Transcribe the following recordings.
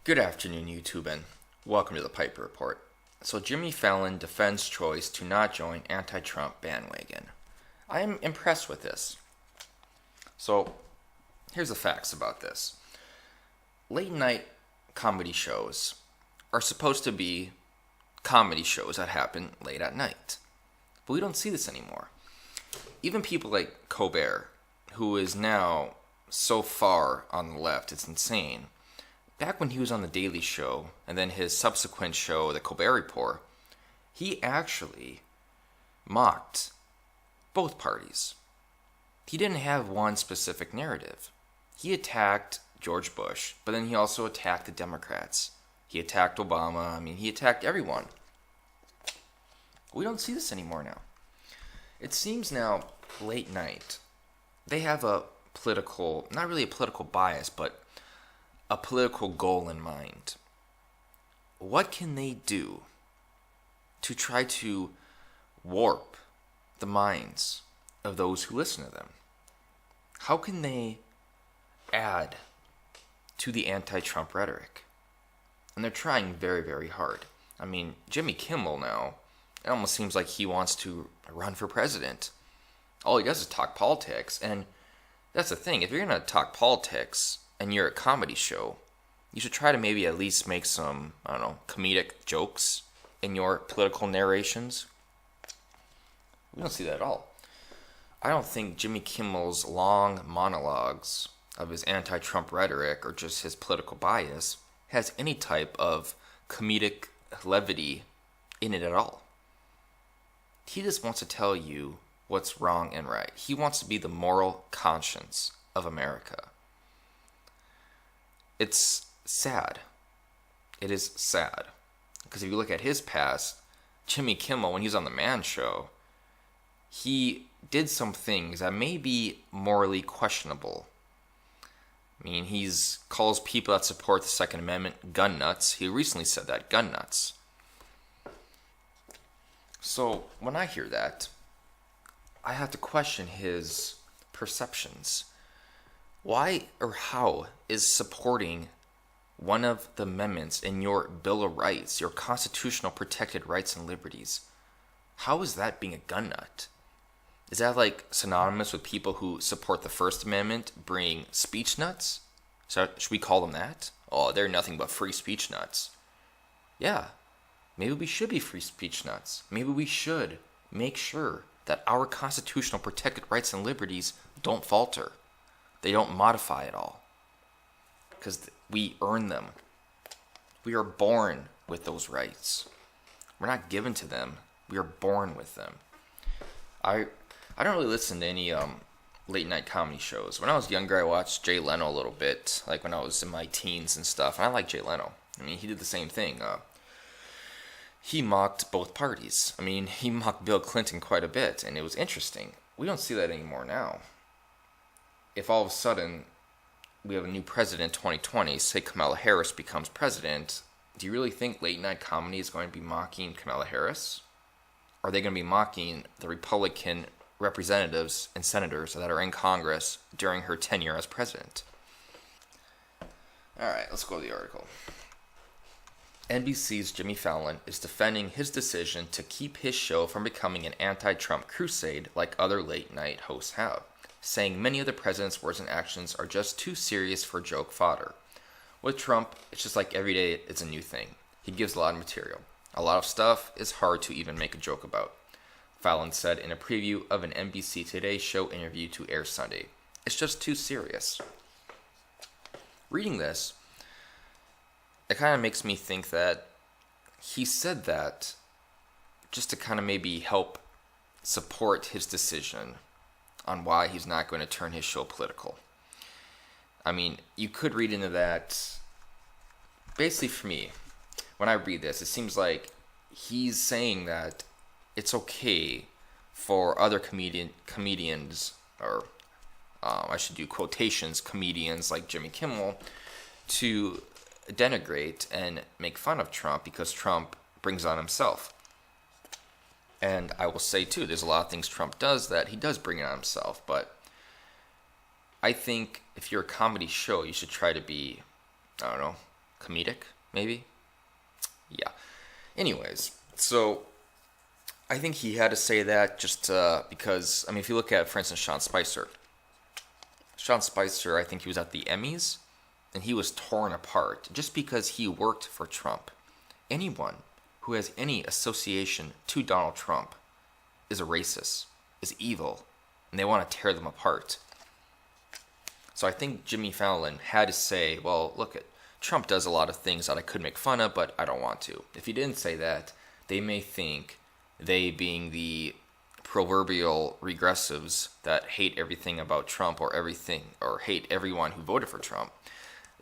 Good afternoon, YouTube, and welcome to the Piper Report. So, Jimmy Fallon defends choice to not join anti-Trump bandwagon. I am impressed with this. So, here's the facts about this. Late night comedy shows are supposed to be comedy shows that happen late at night. But we don't see this anymore. Even people like Colbert, who is now so far on the left, it's insane. Back when he was on The Daily Show, and then his subsequent show, The Colbert Report, he actually mocked both parties. He didn't have one specific narrative. He attacked George Bush, but then he also attacked the Democrats. He attacked Obama. He attacked everyone. We don't see this anymore now. It seems now, late night, they have a political, not really a political bias, but a political goal in mind. What can they do to try to warp the minds of those who listen to them? How can they add to the anti-Trump rhetoric? And they're trying very, very hard. Jimmy Kimmel now, it almost seems like he wants to run for president. All he does is talk politics, and that's the thing. If you're going to talk politics and you're a comedy show, you should try to maybe at least make some, comedic jokes in your political narrations. We don't see that at all. I don't think Jimmy Kimmel's long monologues of his anti-Trump rhetoric or just his political bias has any type of comedic levity in it at all. He just wants to tell you what's wrong and right. He wants to be the moral conscience of America. It's sad. It is sad. Because if you look at his past, Jimmy Kimmel, when he was on The Man Show, he did some things that may be morally questionable. He calls people that support the Second Amendment gun nuts. He recently said that, gun nuts. So when I hear that, I have to question his perceptions. Why or how is supporting one of the amendments in your Bill of Rights, your constitutional protected rights and liberties, how is that being a gun nut? Is that like synonymous with people who support the First Amendment being speech nuts? So should we call them that? Oh, they're nothing but free speech nuts. Yeah, maybe we should be free speech nuts. Maybe we should make sure that our constitutional protected rights and liberties don't falter. They don't modify at all. Because we earn them. We are born with those rights. We're not given to them. We are born with them. I don't really listen to any late night comedy shows. When I was younger, I watched Jay Leno a little bit, like when I was in my teens and stuff. And I like Jay Leno. He did the same thing. He mocked both parties. He mocked Bill Clinton quite a bit, and it was interesting. We don't see that anymore now. If all of a sudden we have a new president in 2020, say Kamala Harris becomes president, do you really think late night comedy is going to be mocking Kamala Harris? Are they going to be mocking the Republican representatives and senators that are in Congress during her tenure as president? Alright, let's go to the article. NBC's Jimmy Fallon is defending his decision to keep his show from becoming an anti-Trump crusade like other late-night hosts have, saying many of the president's words and actions are just too serious for joke fodder. With Trump, it's just like every day it's a new thing. He gives a lot of material. A lot of stuff is hard to even make a joke about, Fallon said in a preview of an NBC Today show interview to air Sunday. It's just too serious. Reading this, it kind of makes me think that he said that just to kind of maybe help support his decision on why he's not going to turn his show political. You could read into that. Basically, for me, when I read this, it seems like he's saying that it's okay for other comedians, or I should do quotations, comedians like Jimmy Kimmel, to denigrate and make fun of Trump because Trump brings on himself. And I will say, too, there's a lot of things Trump does that he does bring on himself. But I think if you're a comedy show, you should try to be, comedic, maybe? Yeah. Anyways, so I think he had to say that just because, I mean, if you look at, for instance, Sean Spicer, I think he was at the Emmys, and he was torn apart just because he worked for Trump. Anyone who has any association to Donald Trump is a racist, is evil, and they want to tear them apart. So I think Jimmy Fallon had to say, well, look, Trump does a lot of things that I could make fun of, but I don't want to. If he didn't say that, they may think, they being the proverbial regressives that hate everything about Trump or hate everyone who voted for Trump,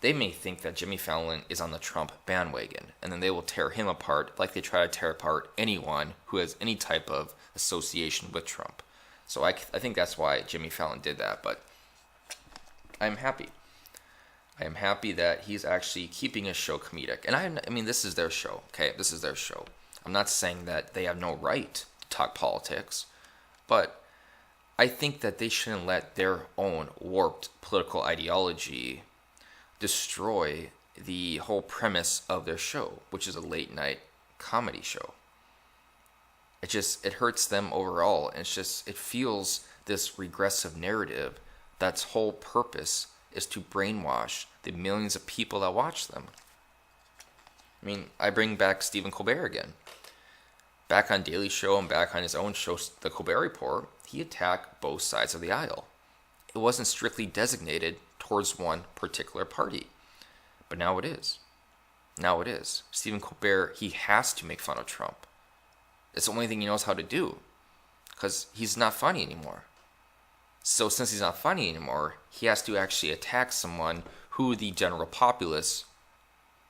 they may think that Jimmy Fallon is on the Trump bandwagon, and then they will tear him apart like they try to tear apart anyone who has any type of association with Trump. So I think that's why Jimmy Fallon did that, but I'm happy. I am happy that he's actually keeping his show comedic. And I mean, this is their show, okay? This is their show. I'm not saying that they have no right to talk politics, but I think that they shouldn't let their own warped political ideology destroy the whole premise of their show, which is a late night comedy show. It hurts them overall. And it feels this regressive narrative that's whole purpose is to brainwash the millions of people that watch them. I mean, I bring back Stephen Colbert again. Back on Daily Show and back on his own show, The Colbert Report, he attacked both sides of the aisle. It wasn't strictly designated towards one particular party. But now it is. Now it is. Stephen Colbert, he has to make fun of Trump. It's the only thing he knows how to do. Because he's not funny anymore. So since he's not funny anymore, he has to actually attack someone who the general populace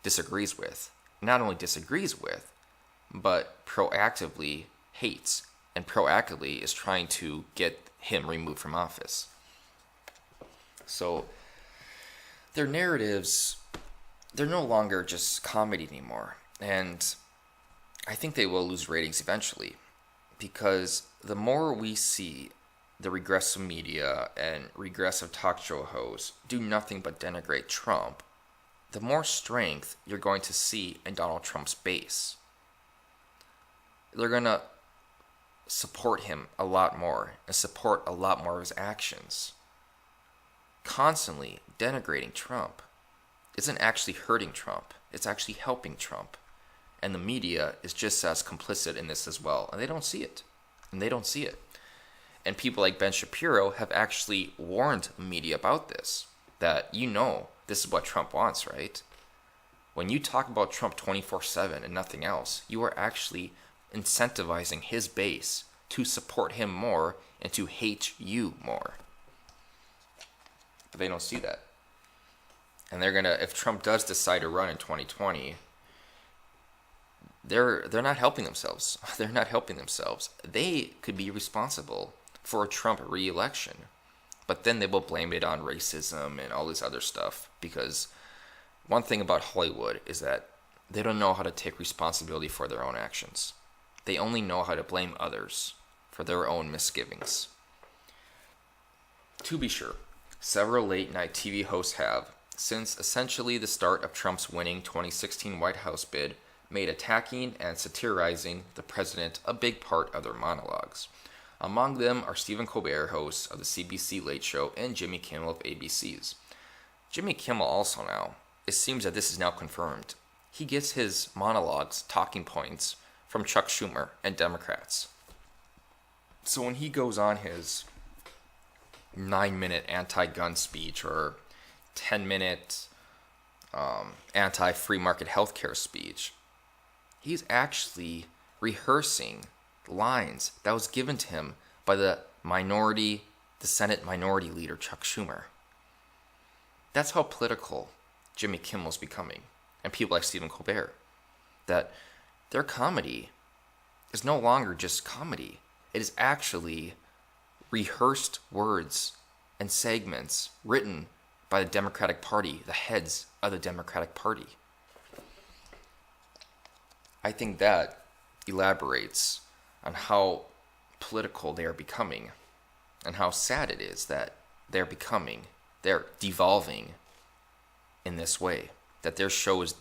disagrees with. Not only disagrees with, but proactively hates. And proactively is trying to get him removed from office. So their narratives, they're no longer just comedy anymore. And I think they will lose ratings eventually. Because the more we see the regressive media and regressive talk show hosts do nothing but denigrate Trump, the more strength you're going to see in Donald Trump's base. They're going to support him a lot more and support a lot more of his actions. Constantly denigrating Trump isn't actually hurting Trump, it's actually helping Trump. And the media is just as complicit in this as well, and they don't see it. And people like Ben Shapiro have actually warned the media about this, that this is what Trump wants, right? When you talk about Trump 24/7 and nothing else, you are actually incentivizing his base to support him more and to hate you more. But they don't see that. And if Trump does decide to run in 2020, they're not helping themselves. They're not helping themselves. They could be responsible for a Trump re-election, but then they will blame it on racism and all this other stuff, because one thing about Hollywood is that they don't know how to take responsibility for their own actions. They only know how to blame others for their own misgivings. To be sure, several late-night TV hosts have, since essentially the start of Trump's winning 2016 White House bid, made attacking and satirizing the president a big part of their monologues. Among them are Stephen Colbert, host of the CBC Late Show, and Jimmy Kimmel of ABC's. Jimmy Kimmel also now, it seems that this is now confirmed, he gets his monologues, talking points, from Chuck Schumer and Democrats. So when he goes on his 9-minute anti-gun speech or 10-minute anti-free market healthcare speech, he's actually rehearsing lines that was given to him by the Senate Minority Leader Chuck Schumer. That's how political Jimmy Kimmel's becoming, and people like Stephen Colbert, that their comedy is no longer just comedy. It is actually rehearsed words and segments written by the Democratic Party, the heads of the Democratic Party. I think that elaborates on how political they are becoming and how sad it is that they're devolving in this way. that their show is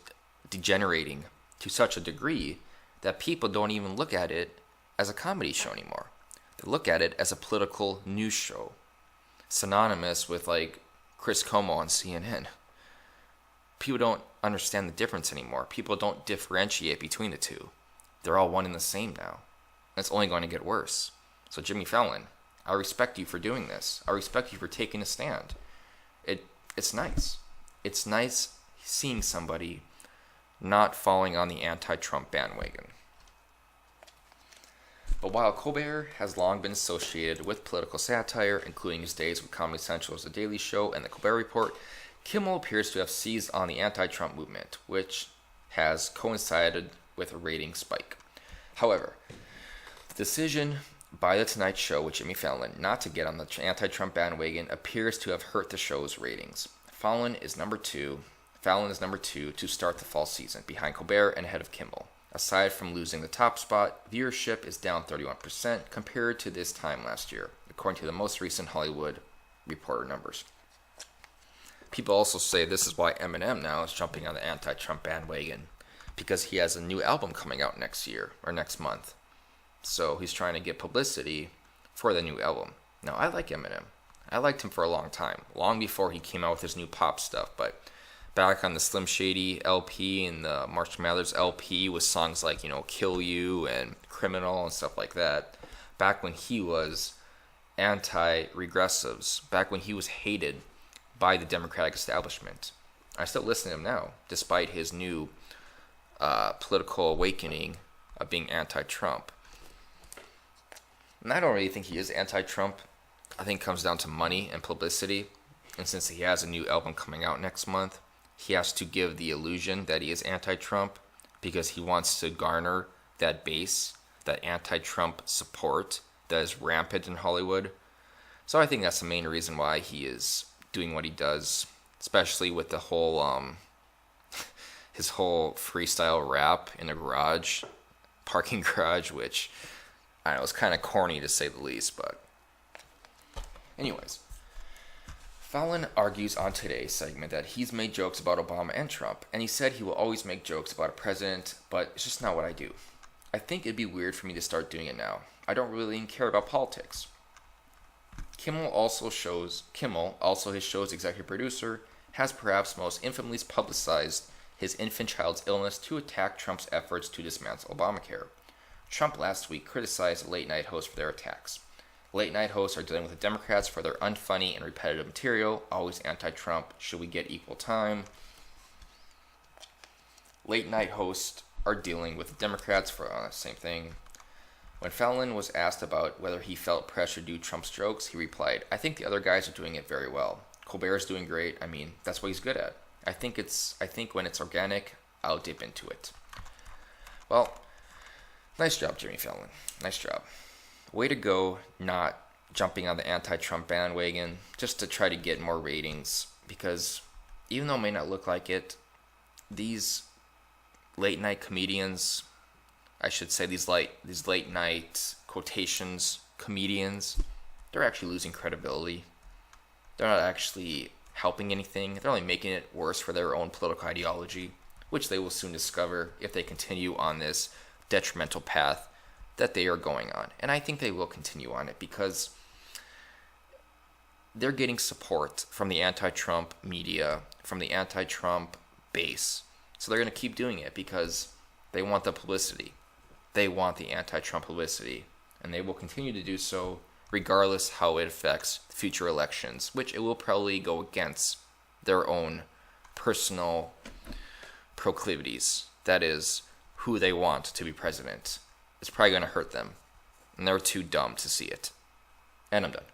degenerating to such a degree that people don't even look at it as a comedy show anymore. They look at it as a political news show, synonymous with like Chris Cuomo on CNN. People don't understand the difference anymore. People don't differentiate between the two. They're all one and the same now. And it's only going to get worse. So Jimmy Fallon, I respect you for doing this. I respect you for taking a stand. It's nice. It's nice seeing somebody not falling on the anti-Trump bandwagon. But while Colbert has long been associated with political satire, including his days with Comedy Central's The Daily Show and The Colbert Report, Kimmel appears to have seized on the anti-Trump movement, which has coincided with a rating spike. However, the decision by The Tonight Show with Jimmy Fallon not to get on the anti-Trump bandwagon appears to have hurt the show's ratings. Fallon is number two to start the fall season, behind Colbert and ahead of Kimmel. Aside from losing the top spot, viewership is down 31% compared to this time last year, according to the most recent Hollywood Reporter numbers. People also say this is why Eminem now is jumping on the anti-Trump bandwagon, because he has a new album coming out next year, or next month. So he's trying to get publicity for the new album. Now, I like Eminem. I liked him for a long time, long before he came out with his new pop stuff, but back on the Slim Shady LP and the Marshall Mathers LP with songs like, Kill You and Criminal and stuff like that, back when he was anti-regressives, back when he was hated by the Democratic establishment. I still listen to him now, despite his new political awakening of being anti-Trump. And I don't really think he is anti-Trump. I think it comes down to money and publicity. And since he has a new album coming out next month, he has to give the illusion that he is anti-Trump because he wants to garner that base, that anti-Trump support that is rampant in Hollywood. So I think that's the main reason why he is doing what he does, especially with the whole his whole freestyle rap in a garage, parking garage, which I don't know, it's kind of corny to say the least, but anyways. Fallon argues on today's segment that he's made jokes about Obama and Trump, and he said he will always make jokes about a president, but it's just not what I do. I think it'd be weird for me to start doing it now. I don't really care about politics. Kimmel, also his show's executive producer, has perhaps most infamously publicized his infant child's illness to attack Trump's efforts to dismantle Obamacare. Trump last week criticized late-night hosts for their attacks. Late-night hosts are dealing with the Democrats for their unfunny and repetitive material, always anti-Trump, should we get equal time? Late-night hosts are dealing with the Democrats for the same thing. When Fallon was asked about whether he felt pressure to do Trump's jokes, he replied, I think the other guys are doing it very well. Colbert is doing great. I mean, that's what he's good at. I think when it's organic, I'll dip into it. Well, nice job, Jimmy Fallon. Nice job. Way to go not jumping on the anti-Trump bandwagon just to try to get more ratings, because even though it may not look like it, these late night comedians, I should say these late night quotations comedians, they're actually losing credibility. They're not actually helping anything. They're only making it worse for their own political ideology, which they will soon discover if they continue on this detrimental path that they are going on. And I think they will continue on it because they're getting support from the anti-Trump media, from the anti-Trump base. So they're going to keep doing it because they want the publicity. They want the anti-Trump publicity. And they will continue to do so regardless how it affects future elections, which it will probably go against their own personal proclivities. That is, who they want to be president. It's probably going to hurt them. And they're too dumb to see it. And I'm done.